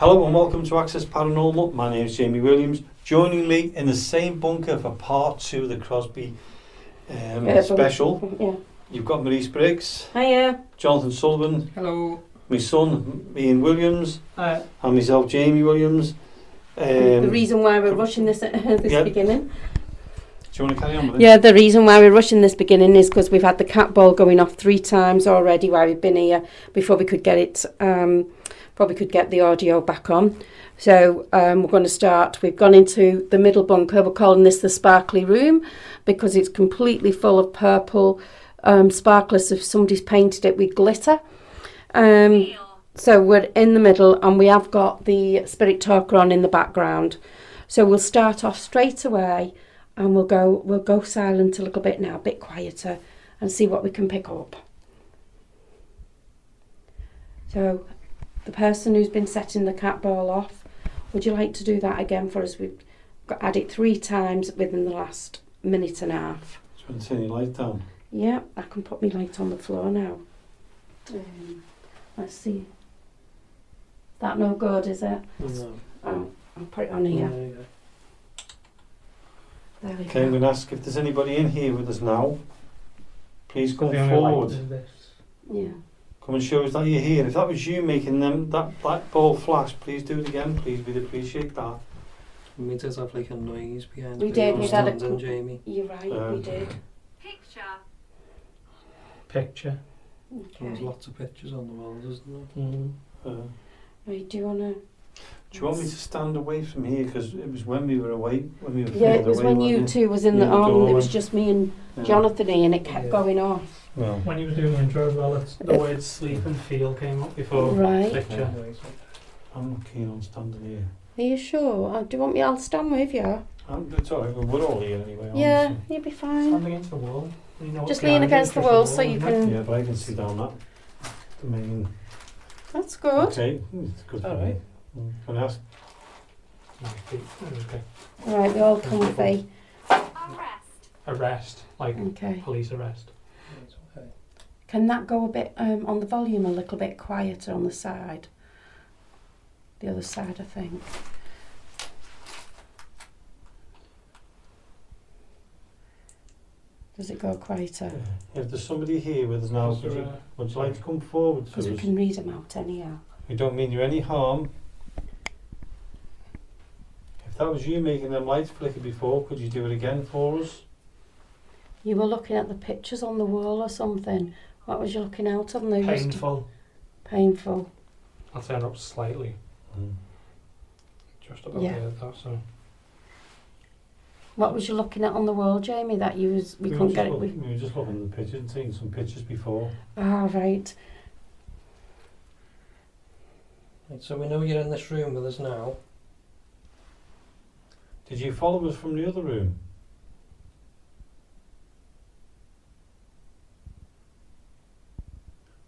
Hello and welcome to Access Paranormal. My name is Jamie Williams. Joining me in the same bunker for part 2 of the Crosby special. Yeah. You've got Maurice Briggs, Hiya. Jonathan Sullivan, Hello. my son Ian Williams, Hi. and myself Jamie Williams. The reason why we're rushing this Yeah. beginning. Do you want to carry on with it? Yeah, the reason why we're rushing this beginning is because we've had the cat ball going off 3 times already while we've been here before we could get it. Probably could get the audio back on. So we're going to start. We've gone into the middle bunker. We're calling this the sparkly room because it's completely full of purple sparklers if somebody's painted it with glitter. So we're in the middle and we have got the spirit talker on in the background. So we'll start off straight away and we'll go silent a little bit now, a bit quieter, and see what we can pick up. So the person who's been setting the cat ball off, would you like to do that again for us? We've had it 3 times within the last minute and a half. Do you want to turn your light down? Yeah, I can put my light on the floor now. Let's see. That no good, is it? No. Oh, I'll put it on here. There we Okay, I'm go. going to ask if there's anybody in here with us now. Please come The only light forward. is this. Yeah. Come and show us that you're here. If that was you making that black ball flash, please do it again, please. We'd appreciate that. We did have like a noise behind We the did, we had a stand and Jamie. You're right, we did. Picture. There's Okay. lots of pictures on the walls, isn't there? Right, do you want to... Do you want me to stand away from here? Because it was when we were away, when we were Yeah, it further was away, when wasn't you it? two was in the Yeah, arm, it doorway. was just me and Yeah. Jonathan here and it kept Yeah. going off. Well, When you were doing the intro as well, the word sleep and feel came up before Right. picture. I'm not keen on standing here. Are you sure? Do you want me? I'll stand with you. It's alright, we're all here anyway, aren't Yeah, we? you'll be fine. Stand against the wall. You know Just what's lean behind against the just wall so you isn't it? can... Yeah, but I can see down that. The main. That's good. Okay, it's good for Alright. me. Can I ask? No, feet. Okay. Right, we're all comfy. Arrest, like Okay. police arrest. Okay. Can that go a bit on the volume a little bit quieter on the side? The other side, I think. Does it go quieter? If there's somebody here with us now, Is there would you like to come forward to Because we us? can read them out anyhow. We don't mean you any harm. If that was you making them lights flicker before, could you do it again for us? You were looking at the pictures on the wall or something. What was you looking out on? They was Painful. painful. I'll turn up slightly. Just about Yeah. there, that's so. What was you looking at on the wall, Jamie? That you was we couldn't get it. We were just looking at the pictures and taking some pictures before. Ah, right. Right, so we know you're in this room with us now. Did you follow us from the other room?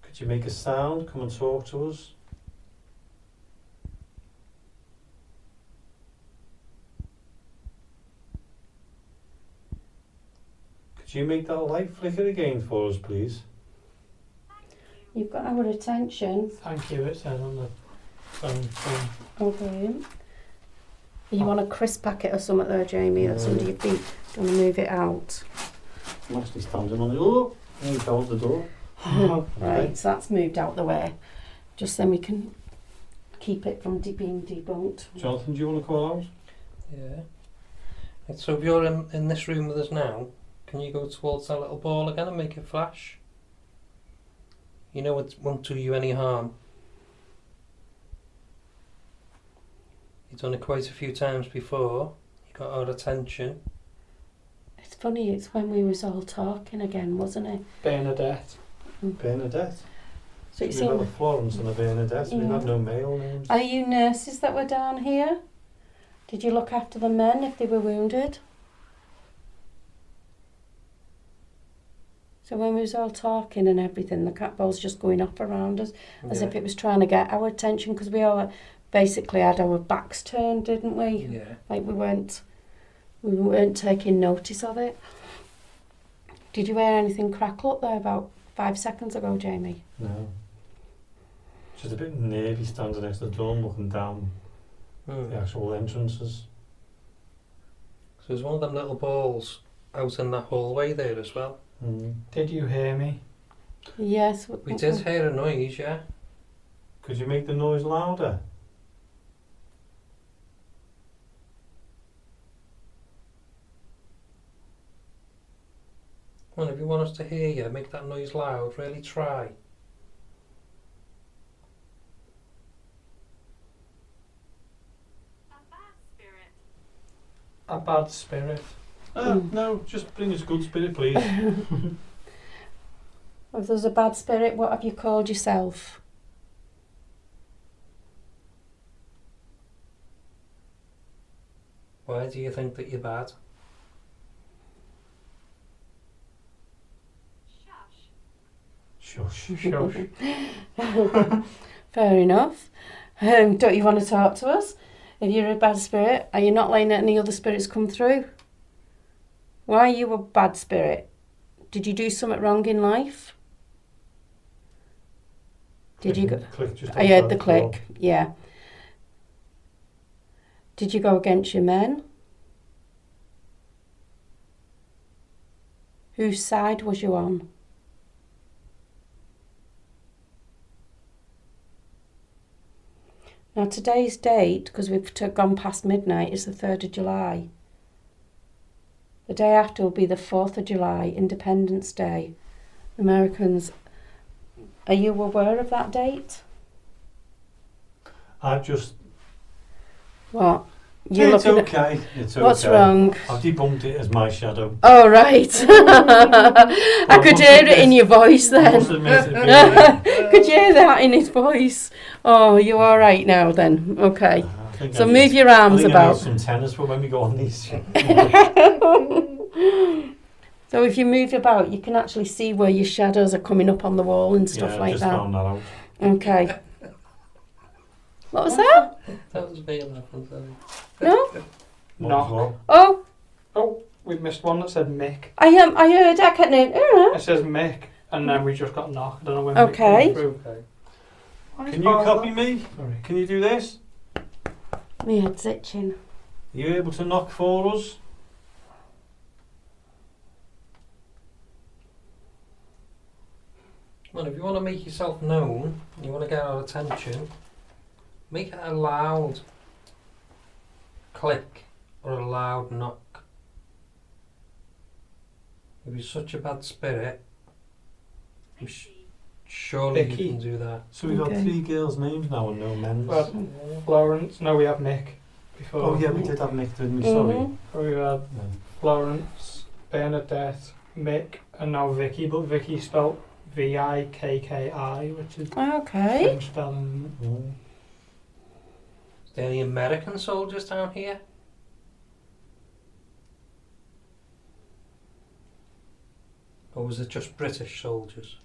Could you make a sound? Come and talk to us. Could you make that light flicker again for us, please? You've got our attention. Thank you, it says on the phone thing. Oh, brilliant. Are you on a crisp packet or something there, Jamie? That's under your feet. Do you want to move it out? I'm actually standing on the door. And you fell out the door. Right, so that's moved out the way. Just then we can keep it from being debunked. Jonathan, do you want to call out? Yeah. Right, so if you're in this room with us now, can you go towards that little ball again and make it flash? You know it won't do you any harm. You've done it quite a few times before. You got our attention. It's funny, it's when we was all talking again, wasn't it? Bernadette. Bernadette. So We've got a Florence and a Bernadette. We've had no male names. Are you nurses that were down here? Did you look after the men if they were wounded? So when we was all talking and everything, the cat ball's just going off around us as if it was trying to get our attention because we all basically had our backs turned, didn't we? Yeah. Like we weren't taking notice of it. Did you hear anything crackle up there about 5 seconds ago, Jamie? No. Just a bit nervy standing next to the door and looking down the actual entrances. So there's one of them little balls out in that hallway there as well. Did you hear me? Yes. We did hear a noise, yeah. Could you make the noise louder? Well, if you want us to hear you, make that noise loud. Really try. A bad spirit. No, just bring us good spirit, please. If there's a bad spirit, what have you called yourself? Why do you think that you're bad? Shush. Shush. Fair enough. Don't you want to talk to us? If you're a bad spirit, are you not letting any other spirits come through? Why are you a bad spirit? Did you do something wrong in life? Did you go? Click just I heard outside the door. click, yeah. Did you go against your men? Whose side was you on? Now today's date, because we've gone past midnight, is the 3rd of July. The day after will be the 4th of July, Independence Day. Americans, are you aware of that date? I've just... What? It's okay. It's okay. What's wrong? I've debunked it as my shadow. Oh, right. I could hear it in your voice I then. must admit it really- Could you hear that in his voice? Oh, you all right now then? Okay. I think So I move need- your I arms think I need about. some tennis for when we go on these. So if you move about, you can actually see where your shadows are coming up on the wall and stuff yeah, like just that. found that out. Okay. What was that? That was me laughing, sorry. No? What Knock. was what? Oh, Oh, we missed one that said Mick. I heard. I can't name. It says Mick, and then we just got knocked. I don't know when Mick Okay. came through. Okay. What is Can you part of copy that? me? Sorry. Can you do this? My head's itching. Are you able to knock for us? Well, if you want to make yourself known, you want to get our attention, make it a loud click or a loud knock. If you're such a bad spirit, surely Vicky. you can do that. So we've got Okay. 3 girls' names now and no men's. Well, Florence. No, we have Mick before. Oh yeah, we did have Nick, didn't we? Sorry. Mhm. We had No. Florence, Bernadette, Mick, and now Vicky. But Vicky spelled Vikki, which is Okay. French spelling. Mm. Is there any American soldiers down here? Or was it just British soldiers?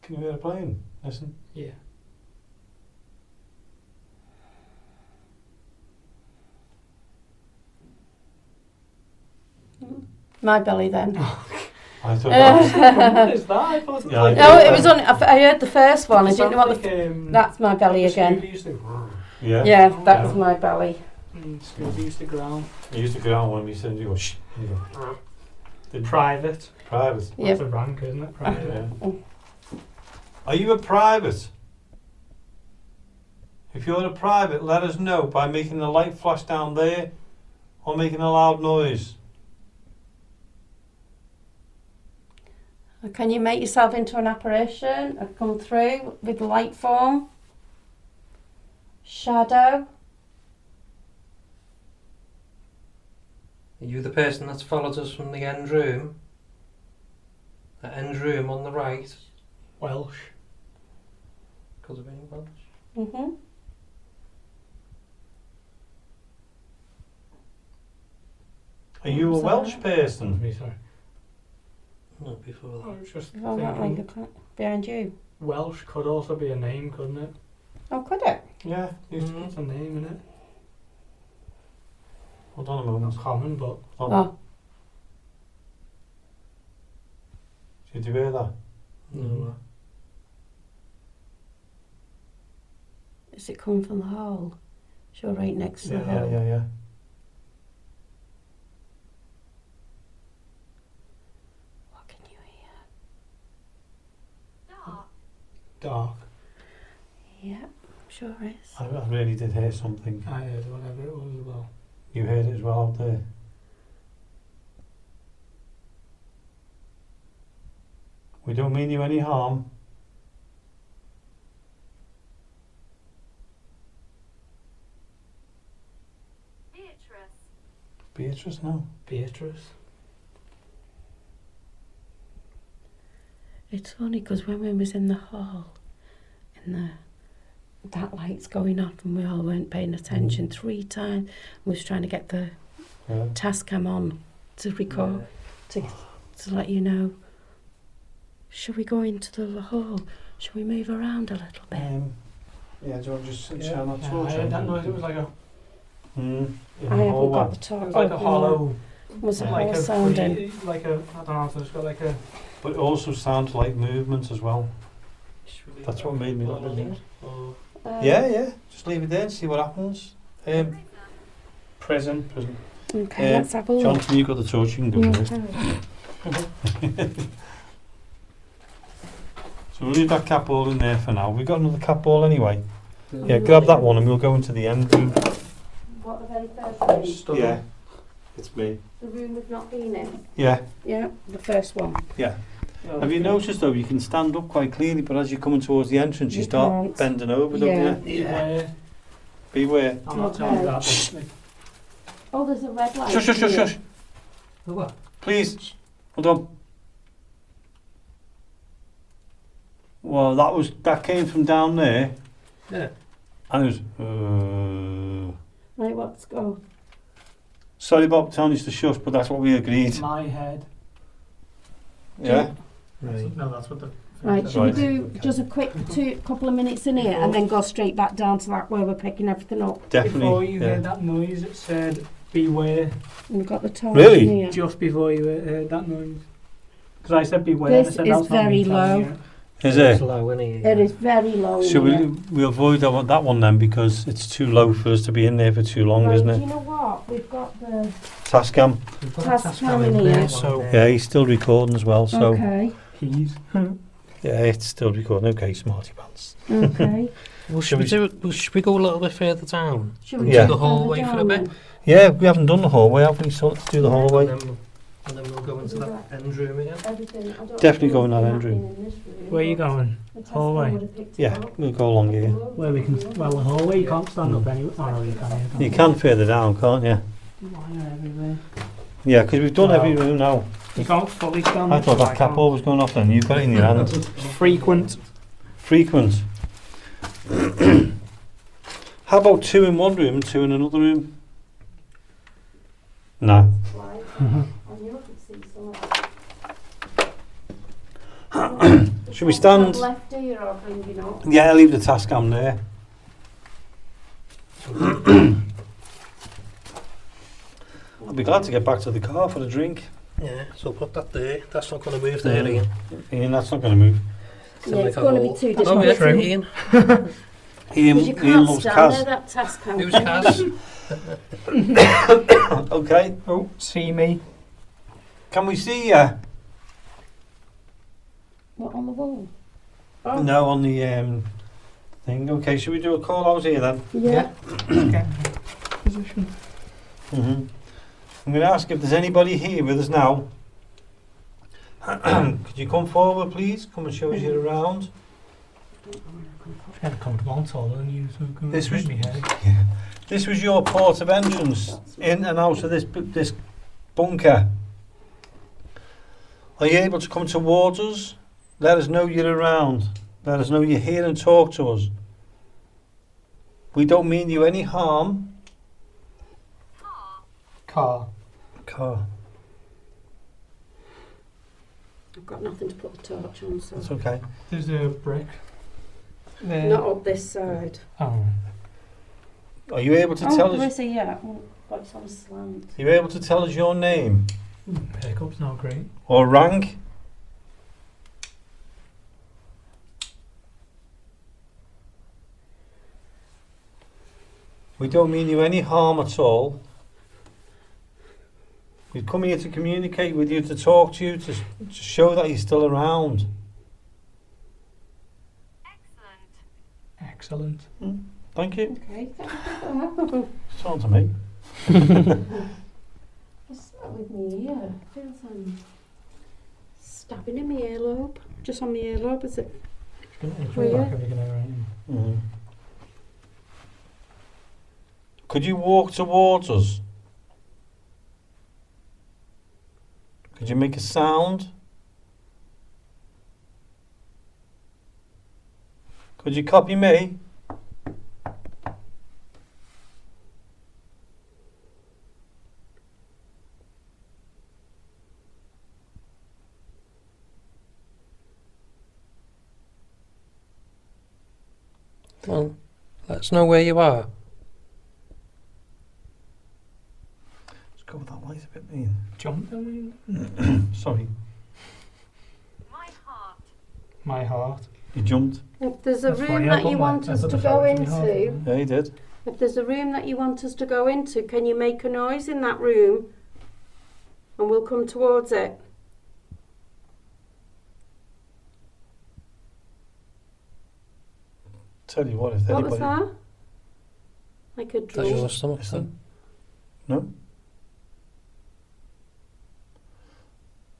Can you hear a plane? Listen. Yeah. My belly then. I thought that was... What is that? I thought it was Yeah, like No, it was on. I heard the first one. I didn't know what the. Scooby That's my belly again. used to, Yeah. Yeah, that Yeah. was my belly. Scooby used to growl. I used to go out when we said, you go, shh. You go, did Private. private. Yep. That's a rank, isn't it? Private. Yeah. Are you a private? If you're a private, let us know by making the light flash down there or making a loud noise. Can you make yourself into an apparition and come through with light form? Shadow? Are you the person that's followed us from the end room? The end room on the right? Welsh. Could have been Welsh. Mm-hmm. Are you a Sorry. Welsh person? Me, sorry. No, before I that. was just Oh, that like thinking, behind you. Welsh could also be a name, couldn't it? Oh, could it? Yeah. Mhm. It's a name, isn't it? Hold on a moment. Not common, but Hold on. Oh, Did you hear that? No. Is it coming from the hall? Sure, right next to the Yeah, hall. yeah. What can you hear? Dark. Yeah, sure is. I really did hear something. I heard whatever it was as well. You heard it as well out there. We don't mean you any harm. Beatrice, no. Beatrice. It's funny because when we was in the hall, and that light's going off, and we all weren't paying attention 3 times. We was trying to get the Yeah. Tascam on to record, to let you know. Should we go into the hall? Should we move around a little bit? Yeah, do you want to just Yeah, shine that I torch heard that on? noise. It was like a, In I the haven't hallway. got the it torch. was like a hollow, Was a like hollow a sounding? like a, I don't know. So it's got like a. But it also sounds like movement as well. That's what made me look at it. Yeah. Just leave it there and see what happens. Prison. Okay, let's have a look. Jonathan, you've got the torch, you can go first. So we'll leave that cat ball in there for now. We've got another cat ball anyway. Yeah, grab that one and we'll go into the end room. What, the very first room? Yeah, it's me. The room we've not been in? Yeah. Yeah, the first one. Yeah. Have you noticed though, you can stand up quite clearly, but as you're coming towards the entrance, you start can't. bending over, don't you? Yeah. Beware. I'm not telling you that. Oh, there's a red light. Shush, shush, shush, here. shush. What? Please. Hold on. Well, that came from down there, Yeah. and it was. Right, let's go. Sorry, Bob, telling you to shush, but that's what we agreed. My head. Yeah. Right. No, that's what the. Right, should Right. we do just a quick couple of minutes in here and then go straight back down to that where we're picking everything up? Definitely. Before you yeah. heard that noise, it said beware. We've got the torch Really? in here. Just before you heard that noise. Because I said beware. This I said, is that's not me very telling low. you. Is It's it? low, isn't It is very low. Should in here. we avoid that one then because it's too low for us to be in there for too long, Right, isn't do it? you know what? We've got the... Tascam. We've got That's a task coming in there, here. so Yeah, he's still recording as well, so Okay, Keys. yeah, it's still recording. Okay, smarty pants. okay. should we go a little bit further down? Should we Yeah. go The hallway further for a down bit? then? Yeah, we haven't done the hallway, have we? So let's do the hallway. And then we'll go into that end room again. Everything. I don't Definitely know go in that if end room. in this room, Where are you but going? the Tesco Hallway? would have picked it Yeah, up. we'll go along here. Where we can. Well, the hallway you can't stand up anyway. Oh no, you can. You can further down, can't you? Why everywhere? Yeah, because we've done Well, every room now. You can't fully stand I up. thought so that cap can't. ball was going off then. You've got it in your hand. Frequent. Frequent. How about 2 in one room and 2 in another room? No. Right. Mhm. I knew I could see some. Should we stand? Left here or bringing up? Yeah, I'll leave the Tascam there. I'll be glad to get back to the car for the drink. Yeah, so put that there. That's not going to move there again. Ian, that's not going to move. Yeah, it's going to be too Oh, yeah, difficult. Ian. Ian, Because you Ian can't loves stand there, Kaz. that task count. Who's Kaz? Okay, Oh, see me. can we see you? What, on the wall? Oh. No, on the thing. Okay, should we do a call out here then? Yeah. Get position. I'm going to ask if there's anybody here with us now. Could you come forward, please? Come and show us you around. Had a comfortable taller than you, so go This was- me head. This was your port of entrance in and out of this bunker. Are you able to come towards us? Let us know you're around. Let us know you're here and talk to us. We don't mean you any harm. Car. Car. I've got nothing to put the torch on, so. That's okay. There's a brick. There. Not up this side. Oh. Are you able to Oh, tell there us? is a, yeah. Oh, but it's on a slant. Are you able to tell us your name Pickup's not great. or rank? We don't mean you any harm at all. We've come here to communicate with you, to talk to you, to show that you're still around. Excellent. Thank you. Okay, thank you for that. It's on to me. Just start with me ear. Feels stabbing in my earlobe. Just on my earlobe, is it? Could you walk towards us? Could you make a sound? Could you copy me? Well, let us know where you are. Let's go with that light a bit, Ian. Jump. Sorry, My heart. you jumped. If there's a That's room funny, I that put you my- want I us put to the go phone in my heart. into, Yeah, you did. if there's a room that you want us to go into, can you make a noise in that room? And we'll come towards it. Tell you what, if What anybody... was that? Like a That's drum. your stomach Listen. then. No?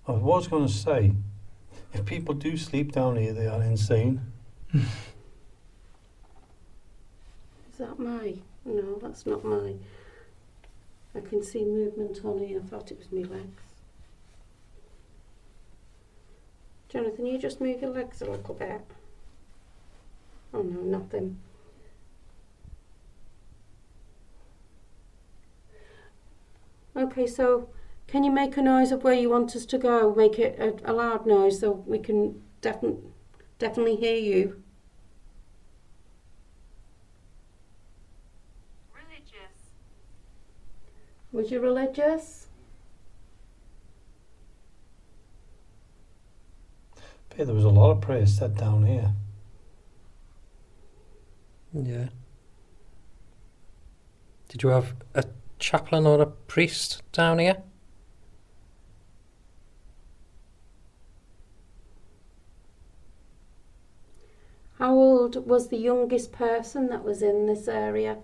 I was going to say, if people do sleep down here, they are insane. Is that my? No, that's not my. I can see movement on here. I thought it was my legs. Jonathan, you just move your legs a little bit. Oh no, nothing. Okay, so can you make a noise of where you want us to go? Make it a loud noise so we can definitely hear you. Was you religious? Yeah, there was a lot of prayers said down here. Yeah. Did you have a chaplain or a priest down here? How old was the youngest person that was in this area?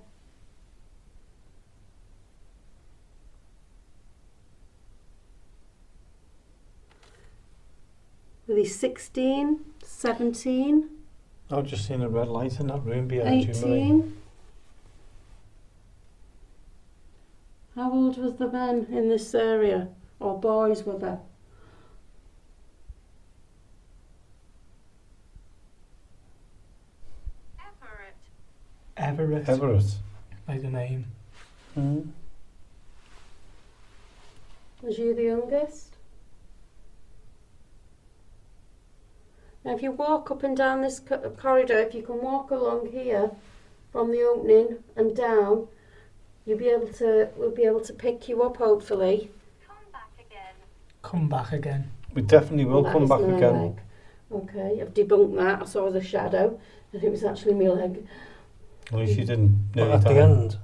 Were they 16, 17, I've just seen a red light in that room behind you, Marie. 18? How old was the men in this area? Or boys were there? Everett. Everett. Like the name. Mm. Was you the youngest? Now if you walk up and down this corridor, if you can walk along here from the opening and down, we'll be able to pick you up hopefully. Come back again. We definitely will That come is back my again. leg. Okay, I've debunked that. I saw the shadow and it was actually my leg. At least you didn't nearly At die. the end.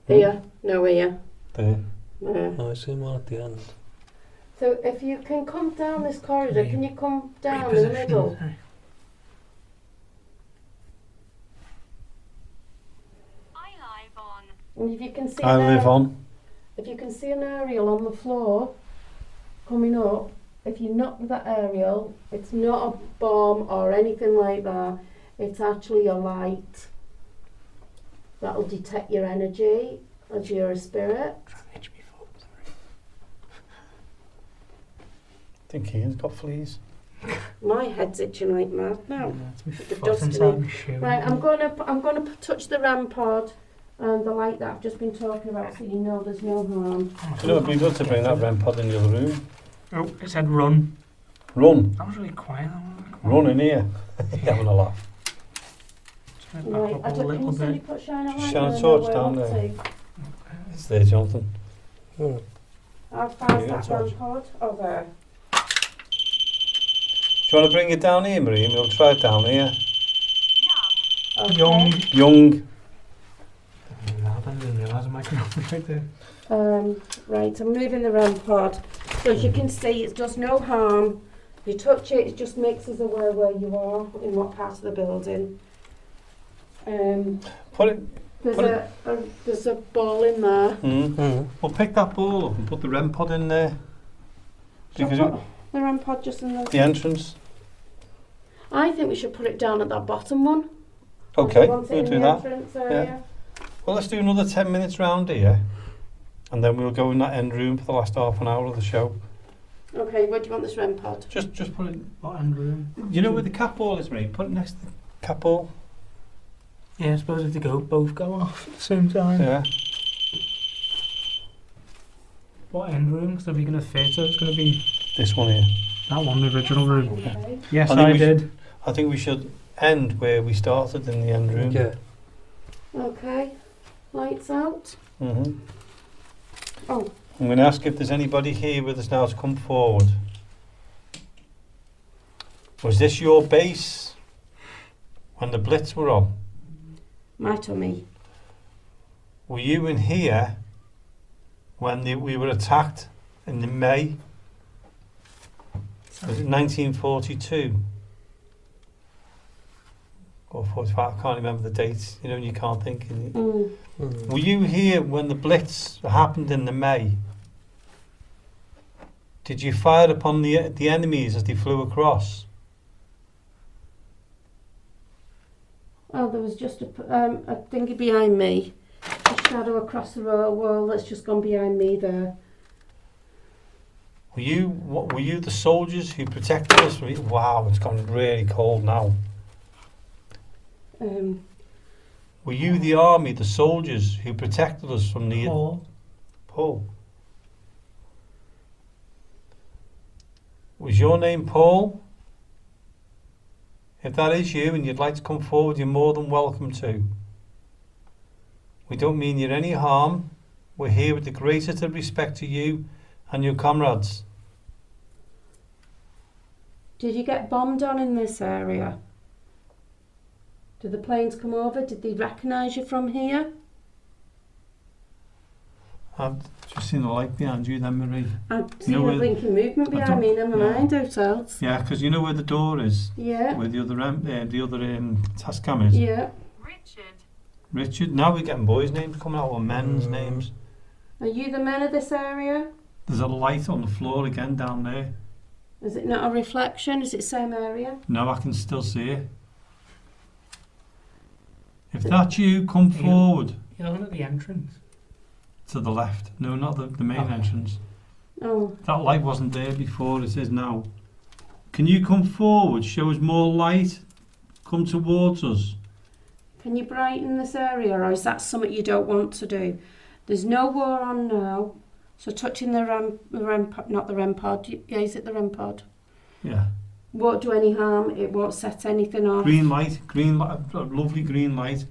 Here, no here. There. There. Oh, I seen one at the end. So if you can come down this corridor, Re- can you come down in the middle? And if you can see I an live on. If you can see an aerial on the floor coming up, if you knock that aerial, it's not a bomb or anything like that. It's actually a light that'll detect your energy as you're a spirit. I think Ian's got fleas. My head's itching like mad now. The The foot dust inside in my shoe. Right, I'm gonna touch the RAM pod and the light that I've just been talking about, so you know there's no harm. You know, it'd be good to bring that REM pod in the other room. Oh, it said run. Run. That was really quiet. Run in here. You're having a laugh. Turn it Right, back up a can little you somebody bit. put shine a Just light shine a on and torch know where down we're up there. to? It's there, Jonathan. Hmm. How far's Yeah, that torch. RAM pod? Oh, there. Do you want to bring it down here, Marie? We'll try it down here. Okay. Young. Young. Nothing right there. Right, I'm moving the REM pod. So as you can see, it does no harm. You touch it, it just makes us aware where you are, in what part of the building. Put it. There's a ball in there. Well, pick that ball up and put the REM pod in there. Shall I Because put the REM pod just in the entrance. I think we should put it down at that bottom one. Okay, We'll we'll do that. Area. Well, let's do another 10 minutes round here, and then we'll go in that end room for the last half an hour of the show. Okay, where do you want this REM pod? Just put it. What end room? You know where the cat ball is, mate? Put it next to the cat ball. Yeah, I suppose if they both go off at the same time. Yeah. What end room? Because are we going to fit? So it's going to be This one here. that one, the original room. Okay. Yes, I think I we did. I think we should end where we started in the end room. Yeah. Okay. Lights out. Mm-hmm. Oh. I'm going to ask if there's anybody here with us now to come forward. Was this your base when the Blitz were on? My tummy. Were you in here when we were attacked in the May? Was it 1942? Or 45, I can't remember the dates, you know, and you can't think. Were you here when the Blitz happened in the May? Did you fire upon the enemies as they flew across? Oh, there was just a thingy behind me. A shadow across the wall that's just gone behind me there. Were you the soldiers who protected us? Wow, it's gone really cold now. Were you the army, the soldiers who protected us from the... Paul. Was your name Paul? If that is you and you'd like to come forward, you're more than welcome to. We don't mean you any harm. We're here with the greatest of respect to you and your comrades. Did you get bombed on in this area? Did the planes come over? Did they recognise you from here? I've just seen a light behind you then, Marie. I've seen a blinking movement behind me, never mind, hotels. Yeah, because you know where the door is? Yeah. Where the other task cam is? Yeah. Richard. Now we're getting boys' names coming out, or men's names. Are you the men of this area? There's a light on the floor again down there. Is it not a reflection? Is it same area? No, I can still see it. If that's you, come forward. You're looking at the entrance. To the left. No, not the main entrance. Oh. That light wasn't there before, it is now. Can you come forward? Show us more light. Come towards us. Can you brighten this area, or is that something you don't want to do? There's no war on now, so touching the REM pod, not the REM pod. Yeah, is it the REM pod? Yeah. Won't do any harm. It won't set anything off. Green light, lovely green light.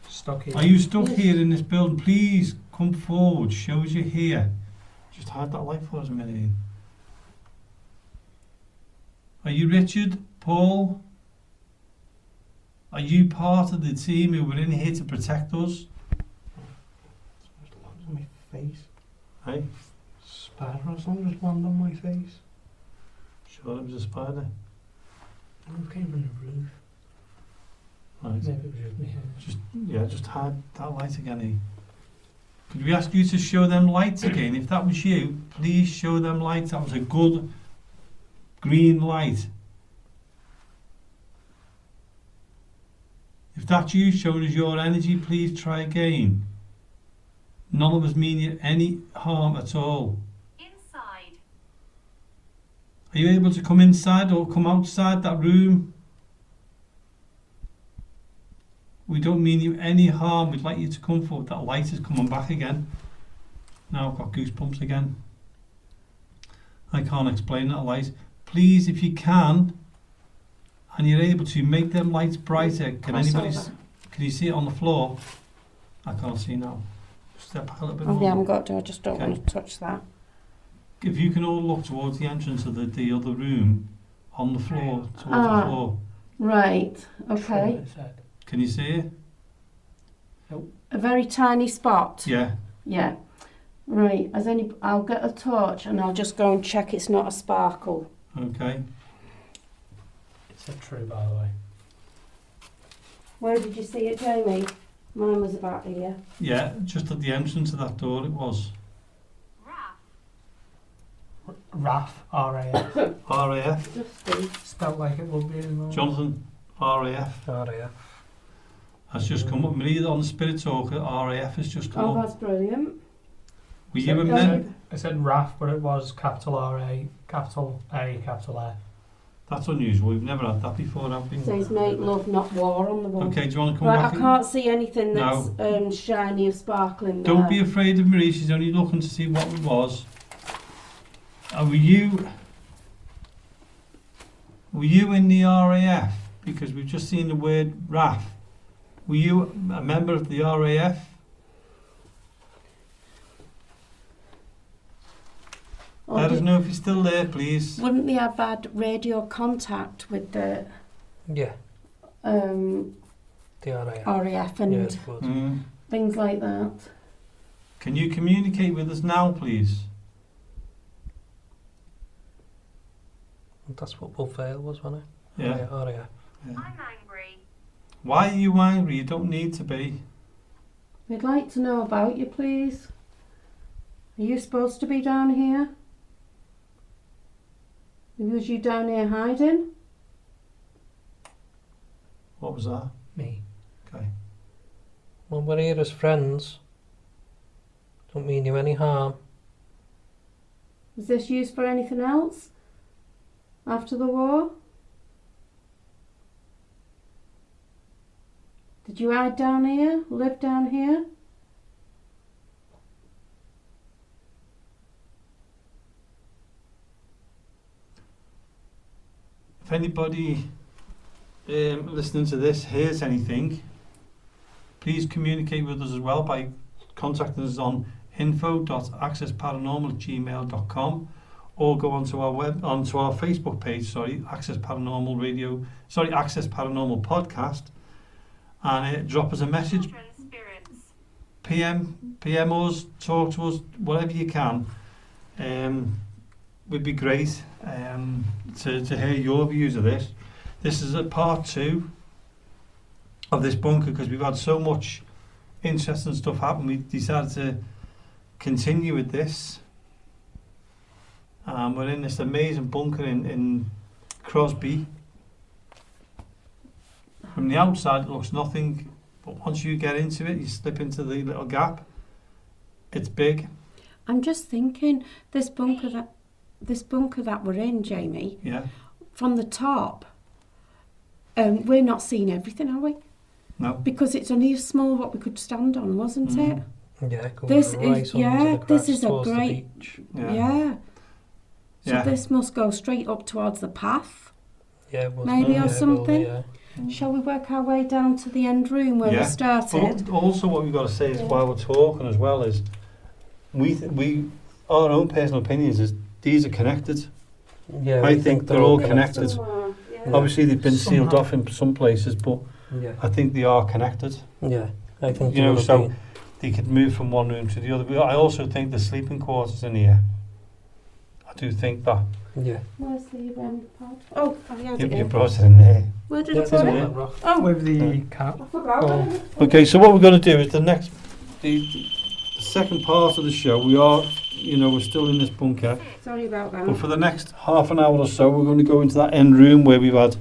Stuck here. Are you stuck here in this building? Please come forward. Show us you're here. Just hide that light for us a minute. Are you Richard? Paul? Are you part of the team who were in here to protect us? Just landed on my face. Hey? Spider or something just landed on my face. Sure it was a spider. It came from the roof. Right. Maybe it was just me. Just hide that light again. Could we ask you to show them lights again? If that was you, please show them lights. That was a good green light. If that's you showing us your energy, please try again. None of us mean you any harm at all. Inside. Are you able to come inside or come outside that room? We don't mean you any harm. We'd like you to come forward. That light is coming back again. Now I've got goosebumps again. I can't explain that light. Please, if you can, and you're able to make them lights brighter. Can you see it on the floor? I can't see now. Step back a little bit more. Oh, yeah, I haven't got to. I just don't want to touch that. If you can all look towards the entrance of the other room, on the floor, towards the floor. Right. Okay. Can you see it? Nope. A very tiny spot. Yeah. Yeah. Right. I'll get a torch and I'll just go and check it's not a sparkle. Okay. Is that true, by the way? Where did you see it, Jamie? Mine was about here. Yeah, just at the entrance of that door it was. RAF, R-A-F. RAF. Dusty. Spelled like it would be as well. Jonathan, RAF. Oh, yeah. Has just come up. Maria on the Spirit Talker, RAF has just come Oh, up. that's brilliant. Were you in there? I said RAF, but it was capital R-A, capital A, capital F. That's unusual. We've never had that before, have we? Says make love, not war on the wall. Okay, do you want to come Right, back? I can't see anything that's shiny or sparkling there. Don't be afraid of Marie. She's only looking to see what it was. Were you in the RAF? Because we've just seen the word RAF. Were you a member of the RAF? Or Let us did- know if you're still there, please. Wouldn't they have had radio contact with the Yeah, um, the RAF. RAF Yeah, and it would. things like that? Can you communicate with us now, please? That's what Bull Vale was, wasn't it? Yeah. RAF. Yeah. I'm angry. Why are you angry? You don't need to be. We'd like to know about you, please. Are you supposed to be down here? Was you down here hiding? What was that? Me. Okay. Well, we're here as friends. Don't mean you any harm. Was this used for anything else? After the war? Did you hide down here? Live down here? If anybody listening to this hears anything, please communicate with us as well by contacting us on info.accessparanormal@gmail.com or go onto our Facebook page, Access Paranormal Podcast, and drop us a message. Children spirits. PM us, talk to us, whatever you can. Would be great to hear your views of this. This is a part 2 of this bunker because we've had so much interesting stuff happen. We decided to continue with this. We're in this amazing bunker in Crosby. From the outside it looks nothing, but once you get into it, you slip into the little gap. It's big. I'm just thinking, this bunker that we're in, Jamie, Yeah. from the top, we're not seeing everything, are we? No. Because it's only small what we could stand on, wasn't Mhm. it? Yeah, going This right is- onto yeah, the this grass is a towards the great- beach. Yeah. So Yeah. this must go straight up towards the path. Yeah, it was, Maybe or yeah, something? yeah. Shall we work our way down to the end room where we Yeah. started? But also what we've got to say is Yeah. while we're talking as well is our own personal opinions is these are connected. Yeah, I we think they're all connected. Somewhere, yeah. Obviously they've been sealed Somehow. off in some places, but Yeah, I think they are connected. yeah. I think You there know, would have so been. they could move from one room to the other. But I also think the sleeping quarters in here. I do think that. Yeah. Where's the pod? Oh, I had You it in. brought it in there. Where did Yeah, I it's put on it? that rock. Oh, With the Yeah. cap. I forgot. Oh. Okay, so what we're going to do is the second part of the show, we're still in this bunker. Sorry about But that. for the next half an hour or so, we're going to go into that end room where we've had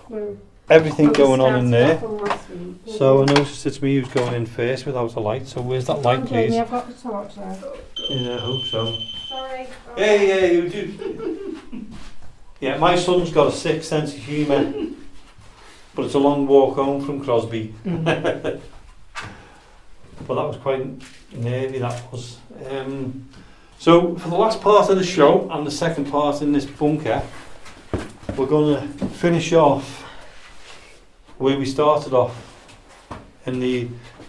We're- everything we going on in started there. off from last week. So I noticed it's me who's going in first without a light. So where's that Come light, on, Jamie, please? I've got the torch there. Yeah, I hope so. Sorry. Yeah, you do. Yeah, my son's got a sick sense of humour, but it's a long walk home from Crosby. But that was quite nervy, that was. So for the last part of the show and the second part in this bunker, we're going to finish off where we started off in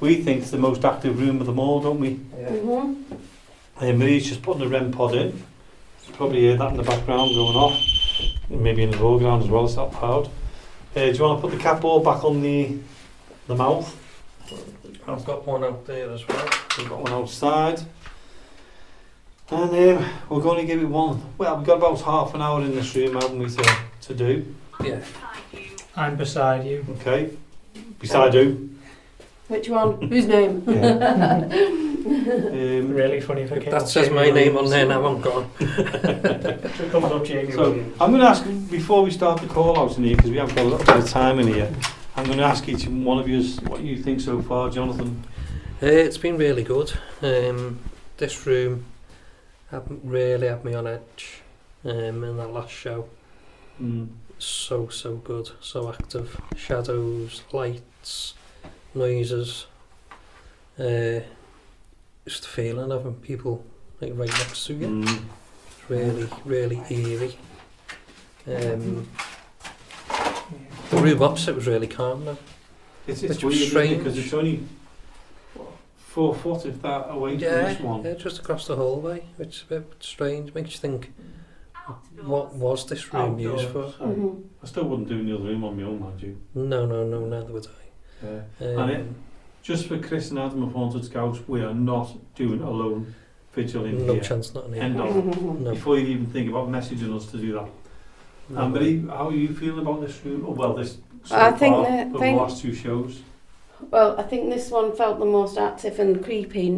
we think it's the most active room of them all, don't we? Yeah. Mm-hmm. Marie's just putting the REM pod in. You probably hear that in the background going off. Maybe in the foreground as well, it's that loud. Do you want to put the cat ball back on the mouth? I've got one out there as well. We've got one outside. And we're going to give it one. Well, we've got about half an hour in this room, haven't we, to do? Yeah. I'm beside you. Okay. Beside you. Which one? Whose name? Yeah. Really funny if it If came that up says Jamie my name on Williams. there now, I'm gone. If it comes up Jamie So, Williams. I'm going to ask, before we start the call out in here, because we have got a little bit of time in here, I'm going to ask each one of you what you think so far, Jonathan. It's been really good. This room haven't really had me on edge in that last show. Mm. So good, so active. Shadows, lights, noises. Just the feeling of having people like right next to you. Mm. It's really eerie. The room opposite was really calm though. It's Which was weird, isn't it? strange. Because it's only 4 foot, if that, away from Yeah, this one. yeah, just across the hallway, which is a bit strange. Makes you think, what was this room used for? So, I still wouldn't do another room on my own, mind you. No, neither would I. And it, just for Chris and Adam of Haunted Scouts, we are not doing a lone vigil in No here. chance, not in here. End of. No. Before you even think about messaging us to do that. No. Amber, how are you feeling about this room? Oh, well, this so I think far, that- over think- the last 2 shows. Well, I think this one felt the most active and creepy,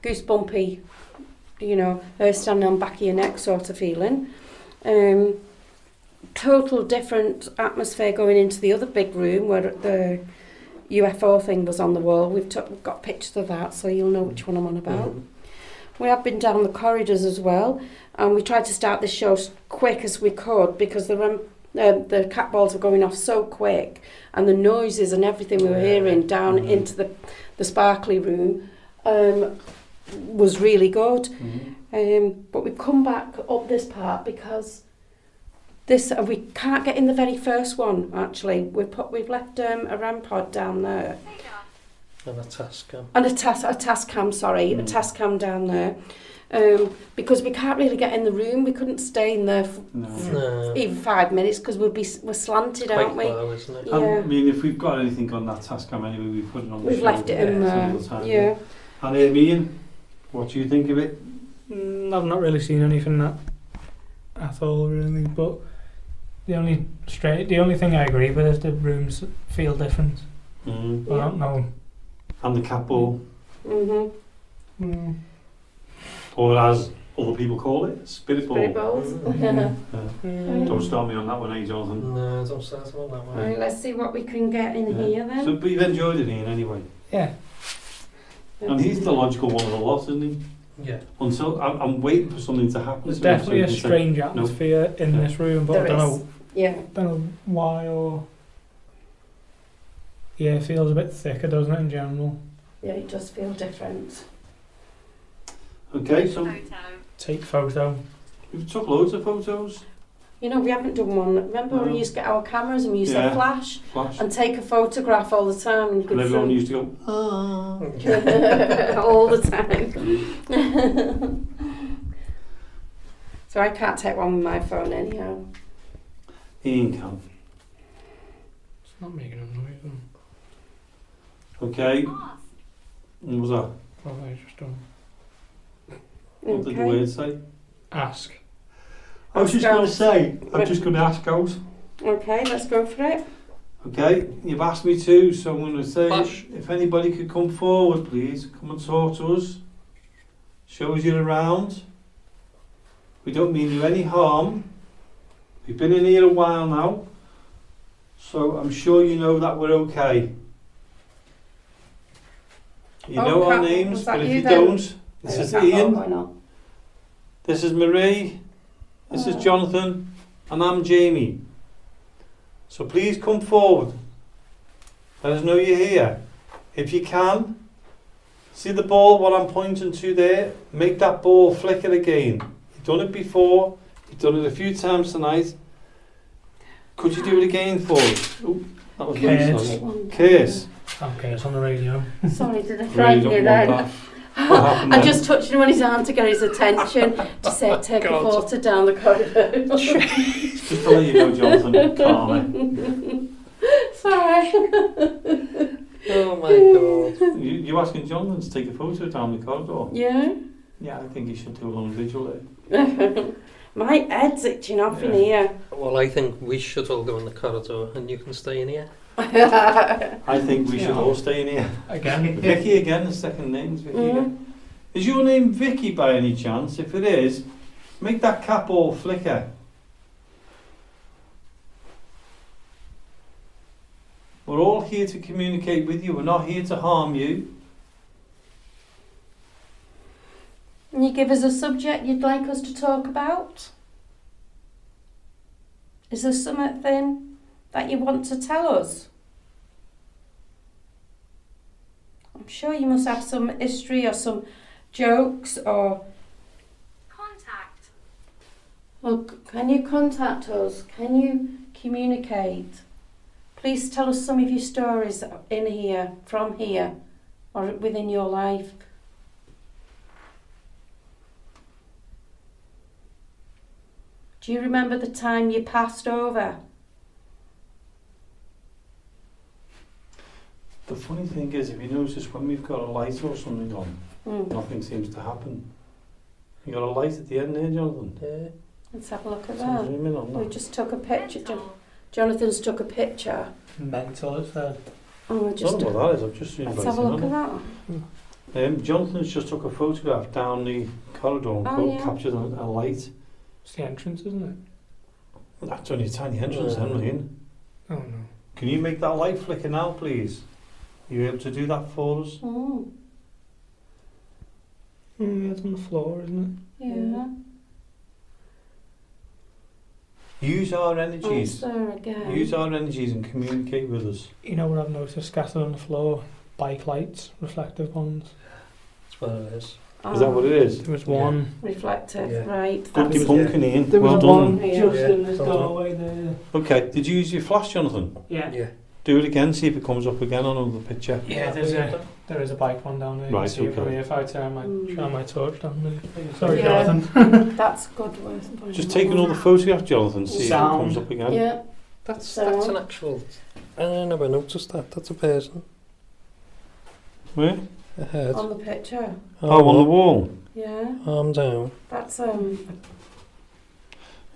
goosebumpy, you know, standing on back of your neck sort of feeling. Total different atmosphere going into the other big room where the UFO thing was on the wall. We've got pictures of that, so you'll know which one I'm on about. We have been down the corridors as well, and we tried to start this show as quick as we could because the cat balls were going off so quick, and the noises and everything we were hearing down into the sparkly room was really good. But we've come back up this part because we can't get in the very first one. Actually, we've left a RAM pod down there. And a task cam. And a task cam down there. Because we can't really get in the room. We couldn't stay in there for No. even 5 minutes because we're slanted, Quite aren't we? low, isn't it? Yeah. I mean, if we've got anything on that task cam anyway, we put it on the We've show. left it in there. Single time, Yeah. And Ian, what do you think of it? I've not really seen anything that at all, really. But the only thing I agree with is the rooms feel different. Mm. I don't know. And the cat ball, Mhm. or as other people call it, spirit ball. Spirit balls. Yeah. Don't start me on that one, Jonathan? No, don't start on that one. Right, let's see what we can get in here then. So, but you've enjoyed it, Ian, anyway. Yeah. And he's the logical one of the lot, isn't he? Yeah. Until I'm waiting for something to happen. There's to him so definitely he a can say, strange atmosphere in Yeah. this room, but There I don't is. know. Yeah. Don't know why or. Yeah, it feels a bit thicker, doesn't it, in general? Yeah, it does feel different. Okay, so Take photo. we've took loads of photos. You know, we haven't done one. Remember when No. we used to get our cameras and we used Yeah. to flash Flash. and take a photograph all the time, and you And could everyone see used to go, ah. all the time. So I can't take one with my phone anyhow. Ian can. It's not making a noise. Okay. What was that? What have I just done? What did the Okay. word say? Ask. I was just Ask going out. to say, I'm just going to ask out. Okay, let's go for it. Okay, you've asked me to, so I'm going to say, Flash. if anybody could come forward, please, come and talk to us. Show us you're around. We don't mean you any harm. We've been in here a while now, so I'm sure you know that we're okay. You Oh, know our Kat, names, was that but if you you then? don't, this is Cat ball Ian, going on. this is Marie, this is Oh. Jonathan, and I'm Jamie. So please come forward. Let us know you're here. If you can, see the ball, what I'm pointing to there? Make that ball flicker again. You've done it before, you've done it a few times tonight. Could you do it again for us? Ooh, that was Yes. nice. Case. Okay, it's on the radio. Sorry, did I Really frighten don't you want then? that. What happened I then? just touched him on his arm to get his attention to say take a God. photo down the corridor. Just to let you know, Jonathan, calm it. Sorry. Oh my You asking Jonathan to take a photo down the corridor? Yeah. Yeah, I think he should do a long visual there. My head's itching off in here. Well, I think we should all go in the corridor and you can stay in here. I think we should all stay in here. Again. Vicky again, the second name's Vicky again. Is your name Vicky by any chance? If it is, make that cap all flicker. We're all here to communicate with you. We're not here to harm you. Can you give us a subject you'd like us to talk about? Is there something that you want to tell us? I'm sure you must have some history or some jokes or... Contact. Look, can you contact us? Can you communicate? Please tell us some of your stories in here, from here, or within your life. Do you remember the time you passed over? The funny thing is, if you notice, when we've got a light or something on, nothing seems to happen. You got a light at the end there, Jonathan? Yeah. Let's have a look at So that. zoom in on We that. just took a picture. Jonathan's took a picture. Mental, it's there. Oh, I don't know what that is, I've just zoomed let's right have a in look on at it. that. Jonathan's just took a photograph down the corridor and Oh, yeah. captured a light. It's the entrance, isn't it? That's only a tiny entrance then, Ian. Oh no. Can you make that light flicker now, please? Are you able to do that for us? Oh, Yeah, it's on the floor, isn't yeah. Use our Oh, energies. it's there again. Use our energies and communicate with us. it? You know what I've noticed scattered on the floor? Bike lights, reflective ones. That's what it is. Oh, Is that what it is? There was Yeah. one. reflective, Yeah. right. Good That's, debunking, Ian. There was Well one done. Yeah. just Yeah, in this well done. doorway there. Okay, did you use your flash, Jonathan? Yeah. Yeah. Do it again, see if it comes up again on another picture. Yeah, there is a bike one down there. You Right, can see it from okay. here. If I turn my Mm. shine my torch down there. Sorry, Yeah. Jonathan. That's good worth. Just take another photograph, Jonathan, see if it Sound. comes up again. Yeah. That's So- an actual... I never noticed that. That's a person. Where? A head. On the picture. Oh, on the wall. Yeah. Arm down. That's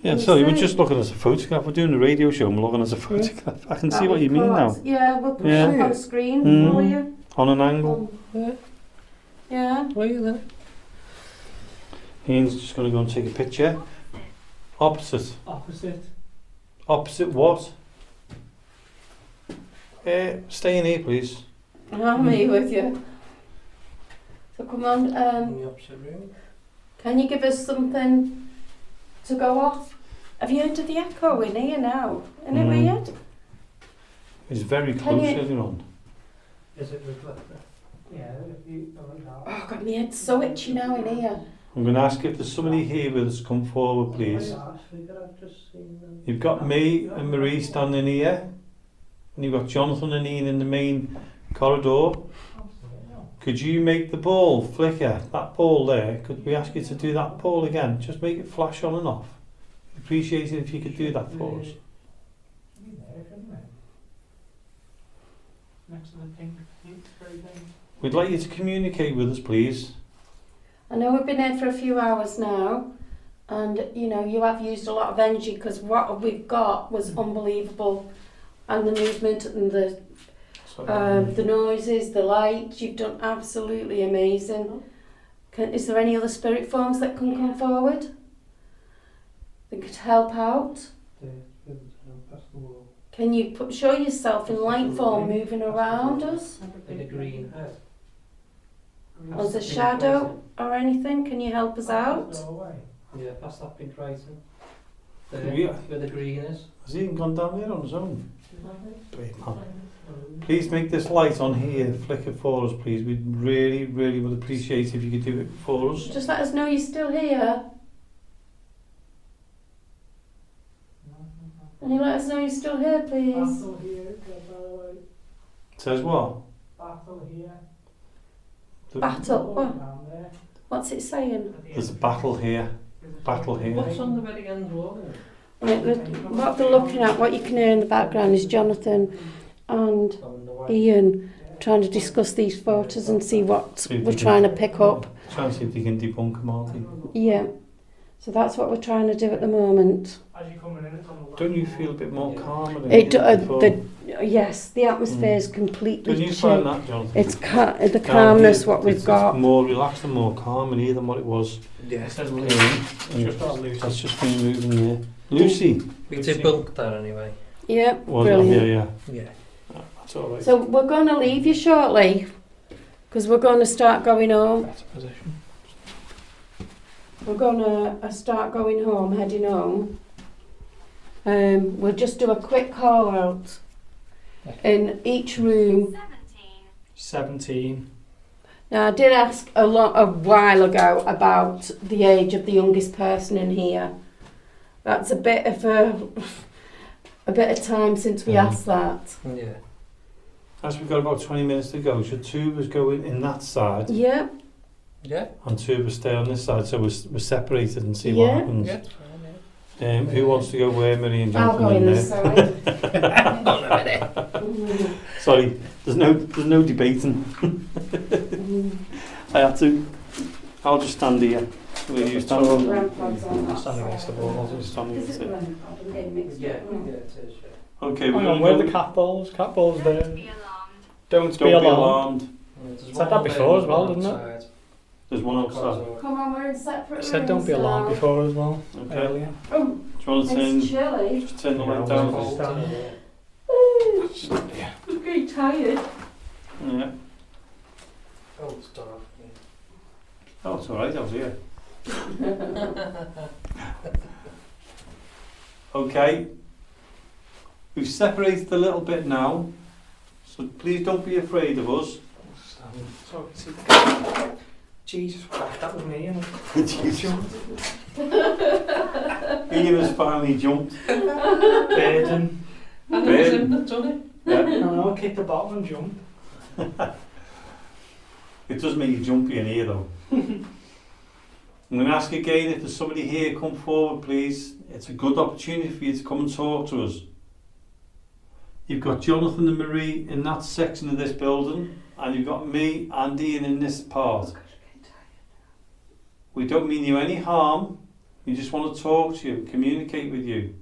Yeah, You so you were say- just looking at a photograph. We're doing a radio show and we're looking at a photograph. I can see that what you mean now. records. Yeah, we'll put Yeah. it up on screen Mm. for you. On an angle. Yeah. Yeah. Where are you then? Ian's just going to go and take a picture. Opposite. Opposite. Opposite what? Stay in here, please. I'm here with you. So come on, In the opposite room. can you give us something to go off? Have you heard of the echo in here now? Isn't it Mm. weird? He's very Can close you- earlier on. Is it reflective? Yeah, if you go like that. Oh God, my head's so itchy now in here. I'm going to ask if there's somebody here with us. Come forward, please. I've just seen them. You've got me and Marie standing here. And you've got Jonathan and Ian in the main corridor. Could you make the ball flicker? That ball there, could we ask you to do that ball again? Just make it flash on and off. Appreciate it if you could do that for us. Next to the pink spray thing. We'd like you to communicate with us, please. I know we've been here for a few hours now, and you know you have used a lot of energy because what we've got was unbelievable, and the movement and the noises, the lights. You've done absolutely amazing. Is there any other spirit forms that can come forward? That could help out? Can you show yourself in light form moving around us? In a green head. As a shadow or anything? Can you help us out? Yeah, past that pink writing. Yeah. Where the green is. Has Ian gone down there on his own? Great man. Please make this light on here flicker for us, please. We'd really, really would appreciate if you could do it for us. Just let us know you're still here. Can you let us know you're still here, please? Battle here, by the way. Says what? Battle here. Battle? What? Down there. What's it saying? There's a battle here. Battle here. What's on the very end wall? Right, what they're looking at, what you can hear in the background is Jonathan and On the white. Ian trying to discuss these photos and see what See if we're we can- trying to pick up. Try and see if they can debunk them, Marty. Yeah. So that's what we're trying to do at the moment. As you're coming in, it's on the left. Don't you feel a bit more calmer than It you did before? yes, the atmosphere is completely Don't you find changed. that, Jonathan? It's the Down calmness here, what we've it's got. more relaxed and more calm in here than what it was. Yeah, it says Yeah, Lucy. and Just not Lucy. that's just been moving there. Lucy. We debunked that anyway. Yeah, Was it? brilliant. Yeah. Yeah. That's all right. So we're going to leave you shortly because we're going to start going home. Better position. We're going to start going home, heading home. We'll just do a quick call out in each room. 17. Now, I did ask a while ago about the age of the youngest person in here. That's a bit of time since we Yeah. asked that. Yeah. As we've got about 20 minutes to go, should two of us go in that side Yeah, Yeah. and two of us stay on this side so we're separated and see Yeah. what happens? Yeah. it's fine, yeah. Who wants to go where, Mary and I'll Jonathan? go in there? this side. Hold on a minute. Mm, Sorry, there's no debating. mm. I had to. I'll just stand here. Will you stand on? Grandpa's on that Stand against the side. wall. I'll just stand Is against it it. grandpa? I'm getting mixed Yeah. up. Yeah, Mm. it is. Yeah. Okay, Hang we're on, going where are to the cat balls? Cat balls Don't there. be alarmed. Don't Don't be alarmed. There's Said one that more before bit as well, on didn't it? outside. There's one outside. Come on, we're in separate I rooms. said don't be alarmed now. before as well. Okay. Earlier. Oh, Do you want to it's turn? chilly. Just turn the Yeah, light I'll down. just- Cold, yeah. Yeah. I'm getting tired. Yeah. Oh, it's dark. Yeah. Oh, it's all right. I was here. Okay. We've separated a little bit now, so please don't be afraid of us. So I can see the Jesus Christ, that was me. Ian has finally jumped. Burden. And Bed. it was him that done it. Yeah. No, I'll kick the bottom and jump. It does make you jumpy in here though. I'm going to ask again if there's somebody here, come forward please. It's a good opportunity for you to come and talk to us. You've got Jonathan and Marie in that section of this building, and you've got me and Ian in this part. We don't mean you any harm, we just want to talk to you, communicate with you.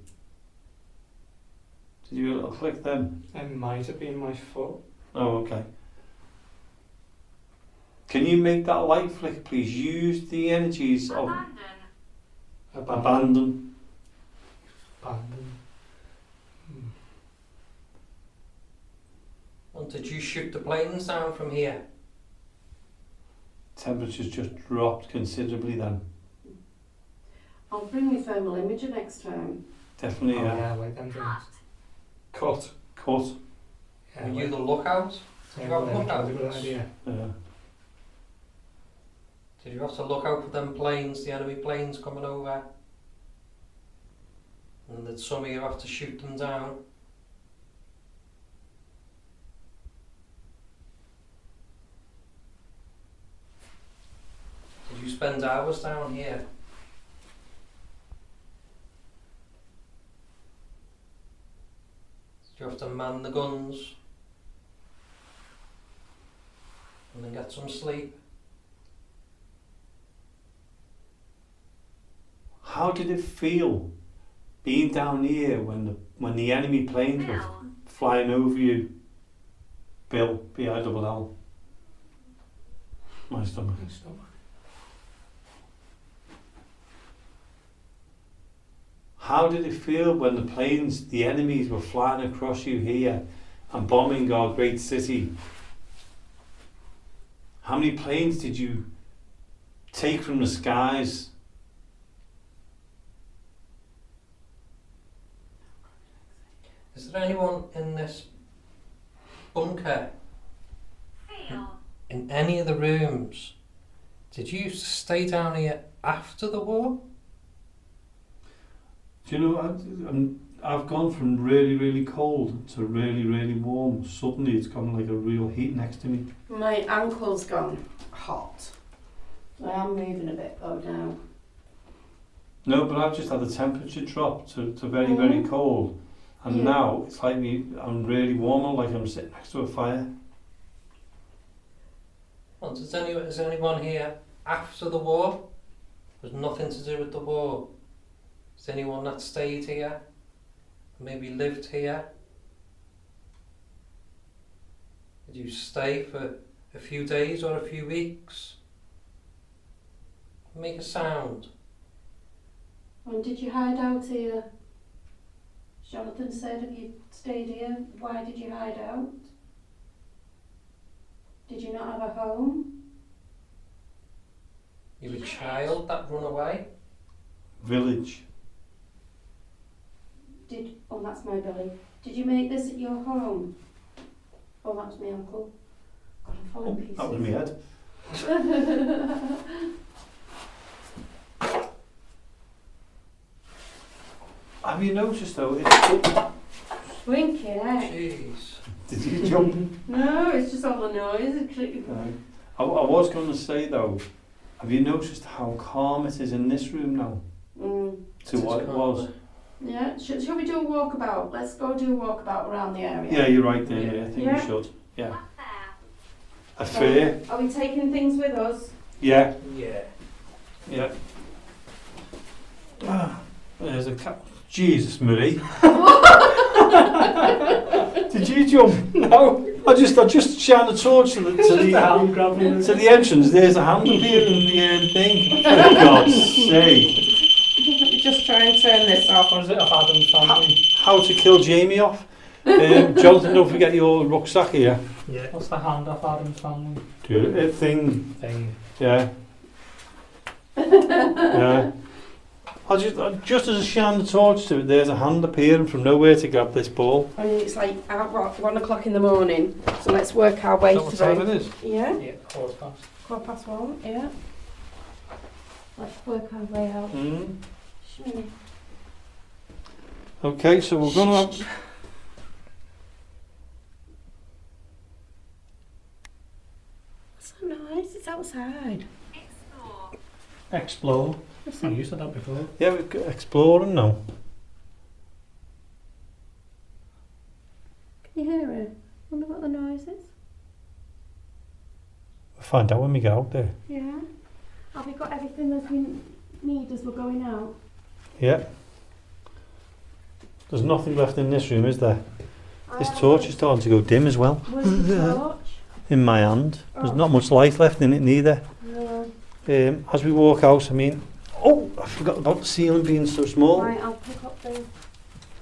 Did you do a little click then? It might have been my foot. Oh, okay. Can you make that light flick, please? Use the energies of Abandon. abandon. Abandon. And did you shoot the planes down from here? Temperatures just dropped considerably then. I'll bring my thermal imager next time. Definitely, Oh, yeah. yeah, wait, them things. Cut. Cut. Yeah, Were you wait. the lookout? Yeah, You got wait, lookouts? that's a good idea. Yeah. Did you have to look out for them planes, the enemy planes coming over? And did some of you have to shoot them down? Did you spend hours down here? Did you have to man the guns? And then get some sleep? How did it feel being down here when the enemy planes were Bill. flying over you? Bill, B-I-double-L. My stomach. My stomach. How did it feel when the enemies were flying across you here and bombing our great city? How many planes did you take from the skies? Is there anyone in this bunker, Feel. in any of the rooms? Did you stay down here after the war? Do you know, I've gone from really, really cold to really, really warm. Suddenly it's gone like a real heat next to me. My ankle's gone hot. So I am moving a bit though now. No, but I've just had the temperature drop to very, very cold. And Yeah. now it's like I'm really warm, like I'm sitting next to a fire. Well, is anyone here after the war? There's nothing to do with the war. Is anyone that stayed here? Maybe lived here? Did you stay for a few days or a few weeks? Make a sound. When did you hide out here? Jonathan said, have you stayed here? Why did you hide out? Did you not have a home? You were a child that run away? Village. Oh, that's my belly. Did you make this at your home? Oh, that was my uncle. God, I'm falling pieces. That was me head. Have you noticed though, Winking, eh? Jeez. did you jump? No, it's just all the noise. I was going to say though, have you noticed how calm it is in this room now to what it was? Yeah, shall we do a walkabout? Let's go do a walkabout around the area. Yeah, you're right there, Yeah. I think Yeah. we should. Yeah. What's there? A fair? Are we taking things with us? Yeah. Yeah. Yeah. Ah, there's a cat. Jesus, Marie. Did you jump? No. I just shined a torch to the entrance. There's a hand appeared in the thing. For God's sake. Just try and turn this off. Or is it off Adam's family? How to kill Jamie off. Jonathan, don't forget your rucksack here. Yeah. What's the hand off Adam's family Thing. thing? Yeah. Yeah. I just as I shine the torch to it, there's a hand appearing from nowhere to grab this ball. I mean, it's like 1 o'clock in the morning, so let's work our way Is that what time through. it is? Yeah, Yeah, 1:15. 1:15, yeah. Let's work our way out. Shimmy. Okay, so we're going to have... What's so nice? It's outside. Explore. Explore. Listen. Oh, you said that before. Yeah, we're exploring now. Can you hear it? Wonder what the noise is? We'll find out when we get out there. Yeah. Have we got everything that we need as we're going out? Yeah. There's nothing left in this room, is there? This torch is starting to go dim as well. Where's the torch? In my hand. There's Oh. not much light left in it neither. No. As we walk out, I mean... Oh, I forgot about the ceiling being so small. Right, I'll pick up the...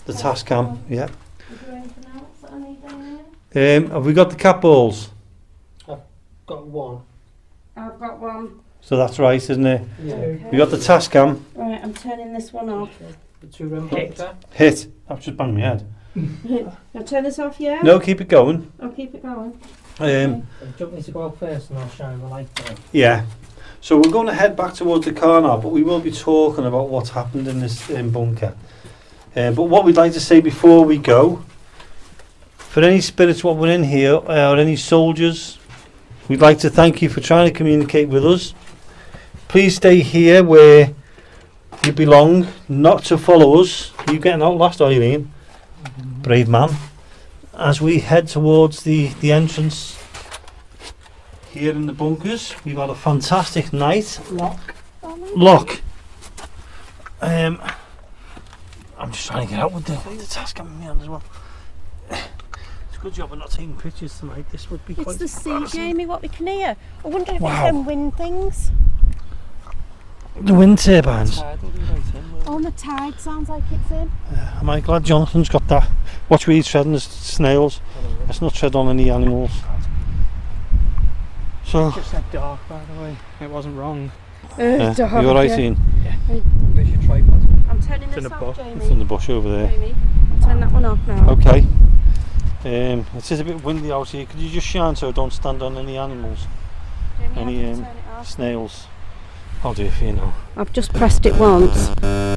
The task cam, yeah. Is there anything else that I need down here? Have we got the cat balls? Got one. I've got one. So that's right, isn't it? Yeah. Okay. We got the task cam. Right, I'm turning this one off. The 2 rim Hit. bunker. Hit. I've just banged my head. Now turn this off, yeah? No, keep it going. I'll keep it going. Do you want me to go out first and I'll shine the light there? Yeah. So we're going to head back towards the car now, but we will be talking about what's happened in this bunker. But what we'd like to say before we go, for any spirits what were in here, or any soldiers, we'd like to thank you for trying to communicate with us. Please stay here where you belong, not to follow us. You getting out last, Eileen? Brave man. As we head towards the entrance here in the bunkers, we've had a fantastic night. Lock. I'm just trying to get out with the task in my hand as well. It's a good job I'm not taking pictures tonight. This would be quite It's the sea, embarrassing. Jamie, what we can hear. I wonder if Wow. it's them wind things. The wind turbines. On the tide sounds like it's in. Am I glad Jonathan's got that? Watch where he's treading the snails. Let's not tread on any animals. So, Just said dark, by the way. It wasn't wrong. you're alright, Ian? Where's your tripod? I'm turning It's in this a off, book. Jamie. It's in the bush over there. Jamie, I'll turn that one off now. Okay. It is a bit windy out here. Could you just shine so I don't stand on any animals? Jamie, Any I can turn it off. snails? I'll do it for you now. I've just pressed it once. Yeah,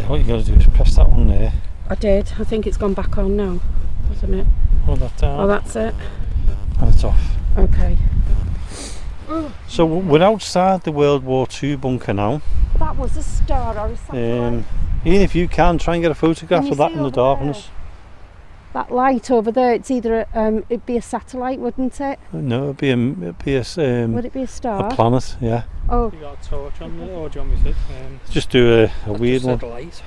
what you got to do is press that one there. I did. I think it's gone back on now, hasn't it? Hold that down. Oh, that's it. And it's off. Okay. So we're outside the World War II bunker now. That was a star or a satellite. Ian, if you can, try and get a photograph Can you of that see in the over darkness. That light over there, it's either it'd be a satellite, wouldn't it? No, it'd be Would it be a a star? planet. Yeah. Oh, You got a torch on there, or do you want me to? Just do a I've weird just one. said light.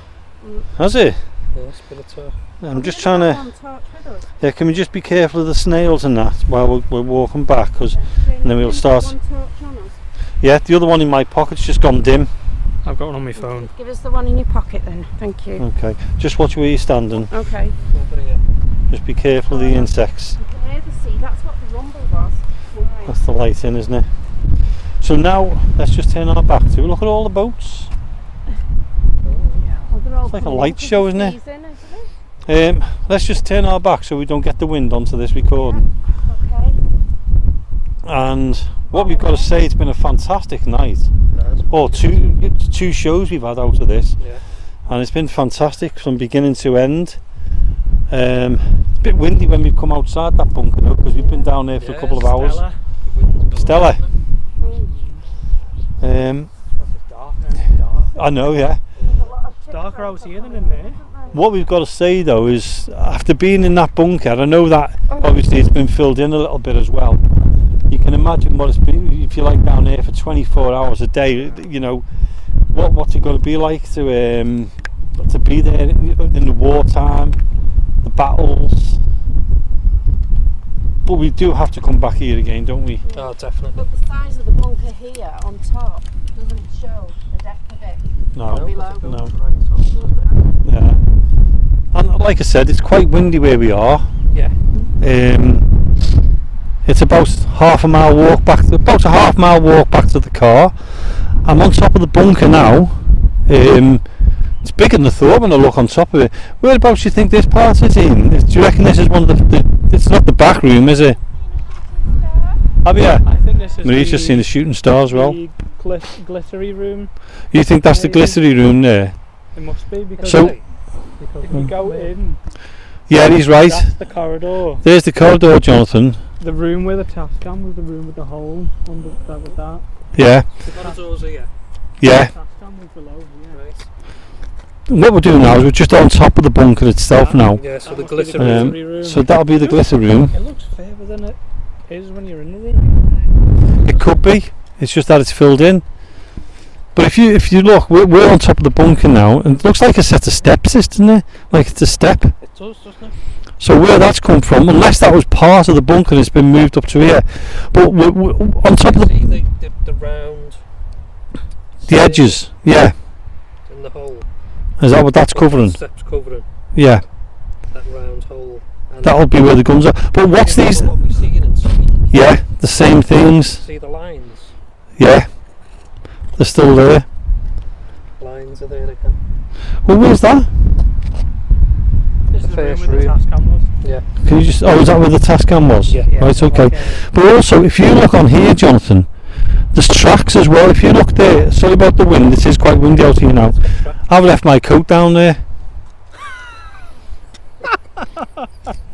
Has it? Yes, bit of torch. I'm just trying to. One torch with us. Yeah, can we just be careful of the snails and that while we're walking back? Because then we'll start. One torch on us. Yeah, the other one in my pocket's just gone dim. I've got one on my phone. Give us the one in your pocket then. Thank you. Okay, just watch where you're standing. Okay. Over here. Just be careful of the insects. You can hear the sea. That's what the rumble was. Right. That's the light in, isn't it? So now let's just turn our back to. Look at all the boats. Oh, they're all It's like a coming light in 'cause show, the isn't it? sea's in, isn't it? Let's just turn our back so we don't get the wind onto this recording. Okay. And what we've got to say, it's been a fantastic night. Or two shows we've had out of this, Yeah. and it's been fantastic from beginning to end. It's a bit windy when we've come outside that bunker though, because we've been down there for a couple of hours. Stella. Mm. Dark now. Dark. I know, yeah. There's a lot of chicks Darker out out here on than the in there. road, isn't there? What we've got to say though is, after being in that bunker, I know that Oh. obviously it's been filled in a little bit as well. You can imagine what it's been, if you're like down there for 24 hours a day, you know, what's it got to be like to be there in the wartime, the battles. But we do have to come back here again, don't we? Oh, definitely. But the size of the bunker here on top doesn't show the depth of it. No, Below. no. Right, Yeah. And like I said, it's quite windy where we are. yeah. It's about half a mile walk back. About a half mile walk back to the car. I'm on top of the bunker now. It's bigger than I thought when I look on top of it. Whereabouts do you think this part is in? Do you reckon this is one of the it's not the back room, is it? Have you? I think this is Marie's just seen the shooting star as well. the glittery room. You think that's the glittery room there? It must be because So- if you go in, Yeah, he's right. that's the corridor. There's the corridor, Jonathan. The room where the task cam was the room with the hole under that with that. Yeah, The corridors here. yeah. Task cam was below. Yeah. Right. What we're doing now is we're just on top of the bunker itself now. Yeah, so That the must be the glycerin. glittery room. So that'll be the glitter room. It looks further than it is when you're in the room. It could be. It's just that it's filled in. But if you look, we're on top of the bunker now, and it looks like a set of steps, doesn't it? Like it's a step. It does, doesn't it? So where that's come from, unless that was part of the bunker and it's been moved up to here. But we're on top of See the round. the edges. Yeah. In the hole. Is that what that's covering? Steps covering Yeah. that round hole. And That'll be where the guns are. But what's you know these? What we see inside. Yeah, the same things. See the lines. Yeah. They're still there. Lines are there again. Well, where's that? This is the room first where the room. task cam was. Yeah. Can you just? Oh, is that where the Tascam was? Yeah. Right. Okay. But also, if you look on here, Jonathan, there's tracks as well. If you look there, sorry about the wind. It is quite windy out here now. I've left my coat down there.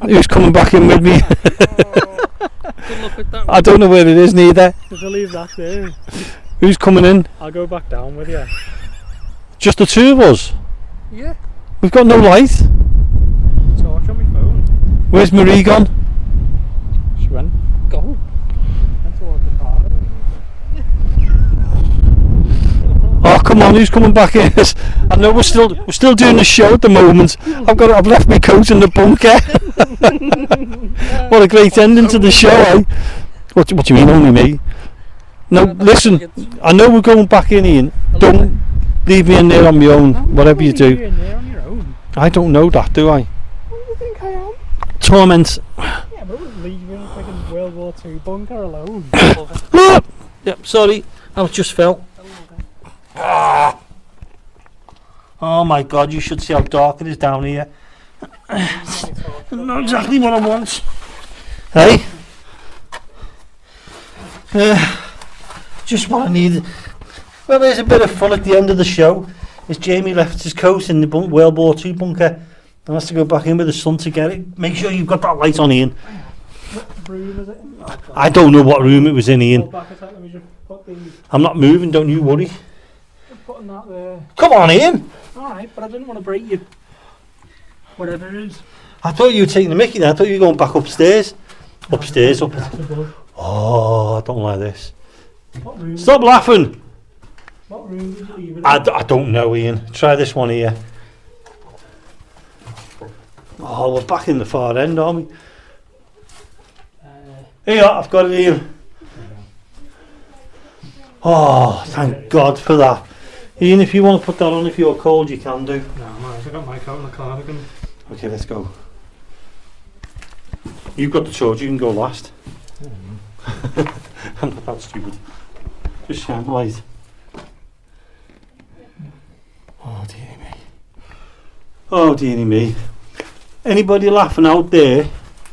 Who's coming back in with me? Good luck with that one. I don't know where it is neither. Just leave that there. Who's coming in? I'll go back down with you. Just the two of us. Yeah. We've got no light. Torch on my phone. Where's Marie gone? She went. Go. Went toward the car. Oh, come on! Who's coming back in? I know we're still doing the show at the moment. I've left my coat in the bunker. What a great ending to the show, eh? What do you mean, only me? No, listen. I know we're going back in, Ian. Don't leave me in there on my own. Whatever you do. You're in there on your own. I don't know that, do I? What do you think I am? Torment. Yeah, but I wouldn't leave you in a fucking World War II bunker alone. Yep, sorry. I just fell. Oh my god, you should see how dark it is down here. Not exactly what I want. Hey? Just what I needed. Well, there's a bit of fun at the end of the show. As Jamie left his coat in the World War II bunker and has to go back in with the sun to get it. Make sure you've got that light on, Ian. What room is it? I don't know what room it was in, Go Ian. back a sec, let me just put the... I'm not moving, don't you worry. Putting that there. Come on, Ian! Alright, but I didn't want to break you. Whatever it is. I thought you were taking the mickey then. I thought you were going back upstairs. Upstairs, up. That's above. Oh, I don't like this. What room? Stop laughing. What room did you leave it in? I don't know, Ian. Try this one here. Oh, we're back in the far end, aren't we? Here, I've got it, Ian. Oh, thank God for that. Ian, if you want to put that on, if you're cold, you can do. No, I'm alright. I got my coat and the cardigan. Okay, let's go. You've got the charge, you can go last. I'm not that stupid. Just shine the light. Oh, dearie me. Oh, dearie me. Anybody laughing out there,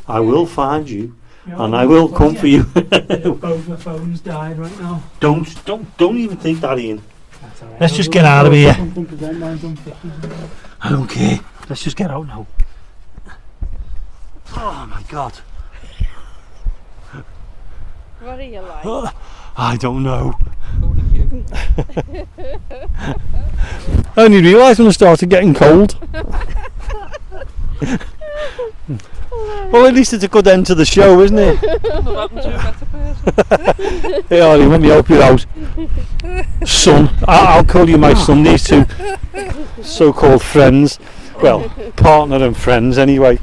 I will find you. And I will come for you. Both my phones died right now. Don't even think that, Ian. That's alright. Let's just get out of here. Mine's on 50. I don't care. Let's just get out now. Oh my God. What are you like? Oh, I don't know. I only realised when it started getting cold. Well, at least it's a good end to the show, isn't it? Hey, Ollie, let me help you out. Son, I'll call you my son, these two so-called friends. Well, partner and friends anyway.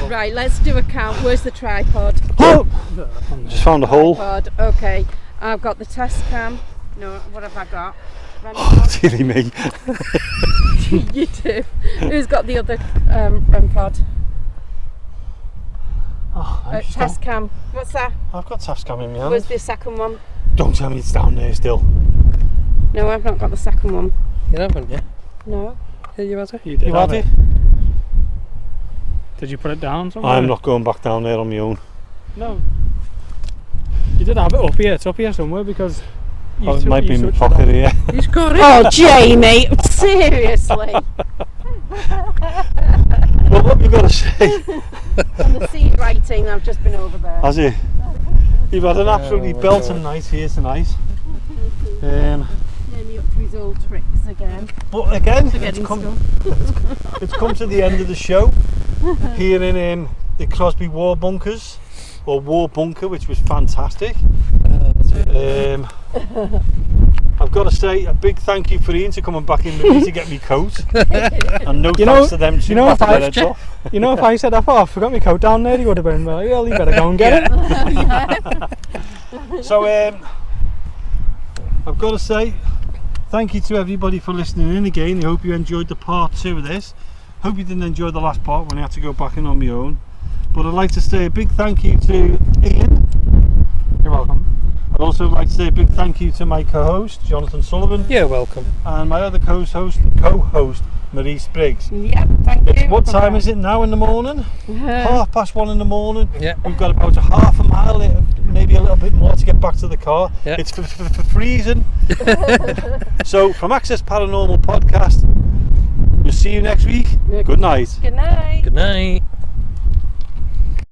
Right, let's do a count. Where's the tripod? Oh! Just found a hole. Tripod. Okay, I've got the test cam. No, what have I got? Oh, dearie me. You do. Who's got the other REM pod? Oh, Test cam. What's that? I've got task cam in my hand. Where's the second one? Don't tell me it's down there still. No, I've not got the second one. You haven't, yeah? No. Yeah, you had it. You did You have had it. it? Did you put it down somewhere? I'm not going back down there on my own. No. You did have it up here. It's up here somewhere because. Oh, it might be in my switched it pocket on. here. He's got it. Oh, Jamie, seriously. Well, what have you got to say? On the seed writing, I've just been over there. Has he? You've had an absolutely my belting night here tonight. Nearly up to his old tricks again. But again, it's Forgetting come, stuff. it's come to the end of the show here in the Crosby War Bunkers, or War Bunker, which was fantastic. I've got to say a big thank you for Ian to coming back in with me to get me coat, and no You know- thanks to them too. you know after if I- their heads off. You know, if I said, I forgot my coat down there, he would have been like, well, you better go and get it. So I've got to say thank you to everybody for listening in again. I hope you enjoyed the part 2 of this. Hope you didn't enjoy the last part when I had to go back in on my own. But I'd like to say a big thank you to Ian. You're welcome. I'd also like to say a big thank you to my co-host Jonathan Sullivan, You're welcome. and my other co-host Marie Spriggs. Yep, thank you. What time is it now in the morning? 1:30 in the morning. Yeah. We've got about a half a mile, maybe a little bit more to get back to the car. Yeah. It's freezing. So from Access Paranormal Podcast, we'll see you next week. Yeah. Good night. Good night. Good night.